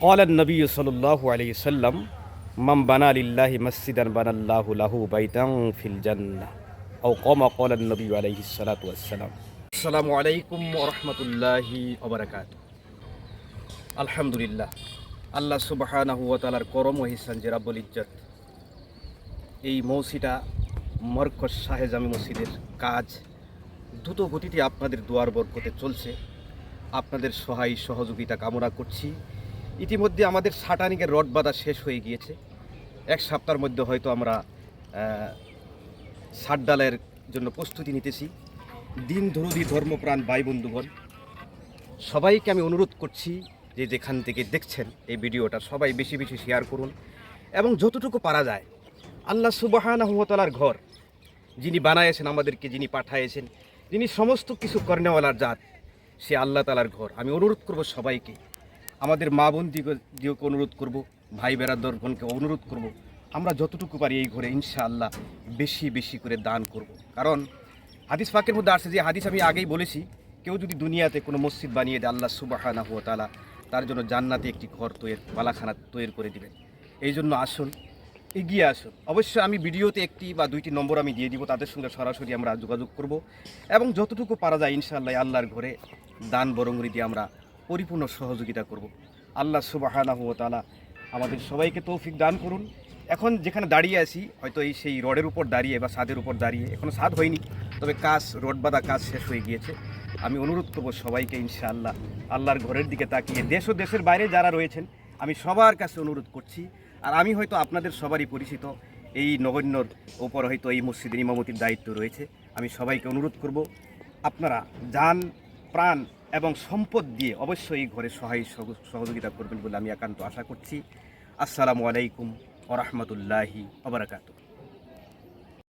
قال النبي صلى الله عليه وسلم من بنى لله مسجدا بنى الله له بيتا في الجنة أو كما قال النبي عليه الصلاة والسلام. السلام عليكم ورحمة الله وبركاته. আলহামদুলিল্লাহ, আল্লাহ সুবহানাহু ওয়া তাআলার করম ও ইহসান যে রাব্বুল ইজ্জত এই মসজিদটা মরকজ শাহে জামি মসজিদের কাজ দ্রুত গতিতে আপনাদের দুয়ার বরকতে চলছে। আপনাদের সহায় সহযোগিতা কামনা করছি। ইতিমধ্যে আমাদের সাটানিকের রড বাঁধা শেষ হয়ে গিয়েছে। এক সপ্তাহের মধ্যে হয়তো আমরা ষাট ডালের জন্য প্রস্তুতি নিতেছি। দিন দরদি ধর্মপ্রাণ ভাই বন্ধুগণ, সবাইকে আমি অনুরোধ করছি যে যেখান থেকে দেখছেন এই ভিডিওটা সবাই বেশি বেশি শেয়ার করুন এবং যতটুকু পারা যায় আল্লাহ সুবহানাহু ওয়া তাআলার ঘর যিনি বানায়েছেন, আমাদেরকে যিনি পাঠাইয়েছেন, যিনি সমস্ত কিছু কর্নেওয়ালার জাত, সে আল্লাহ তাআলার ঘর। আমি অনুরোধ করব সবাইকে, আমাদের মা বোনদিকে অনুরোধ করব, ভাই বেরাদরগণকে অনুরোধ করব, আমরা যতটুকু পারি এই ঘরে ইনশাআল্লাহ বেশি বেশি করে দান করব। কারণ হাদিস পাকের মধ্যে আসছে, যে হাদিস আমি আগেই বলেছি, কেউ যদি দুনিয়াতে কোনো মসজিদ বানিয়ে দেয় আল্লাহ সুবহানাহু ওয়া তাআলা তার জন্য জান্নাতে একটি ঘর বালাখানা তৈরি করে দিবেন। এই জন্য আসুন, এগিয়ে আসুন। অবশ্যই আমি ভিডিওতে একটি বা দুইটি নম্বর আমি দিয়ে দিব, তাদের সঙ্গে সরাসরি আমরা যোগাযোগ করব এবং যতটুকু পারা যায় ইনশাআল্লাহ আল্লাহর ঘরে দান বরঙ্গরি দিয়ে আমরা পরিপূর্ণ সহযোগিতা করব। আল্লাহ সুবহানাহু ওয়া তাআলা আমাদের সবাইকে তৌফিক দান করুন। এখন যেখানে দাঁড়িয়ে আছি হয়তো সেই রডের উপর দাঁড়িয়ে বা ছাদের উপর দাঁড়িয়ে, এখনও ছাদ হয়নি, তবে রড বাঁধা কাজ শেষ হয়ে গিয়েছে। আমি অনুরোধ করব সবাইকে ইনশাআল্লাহ আল্লাহর ঘরের দিকে তাকিয়ে দেশ ও দেশের বাইরে যারা রয়েছেন আমি সবার কাছে অনুরোধ করছি। আর আমি হয়তো আপনাদের সবারই পরিচিত, এই নগণ্যর ওপর হয়তো এই মসজিদের ইমামতির দায়িত্ব রয়েছে। আমি সবাইকে অনুরোধ করব আপনারা যান, প্রাণ এবং সম্পদ দিয়ে অবশ্যই এই ঘরে সহযোগিতা করবেন বলে আমি একান্ত আশা করছি। আসসালামু আলাইকুম ওয়া রাহমাতুল্লাহি ওয়া বারাকাতুহু।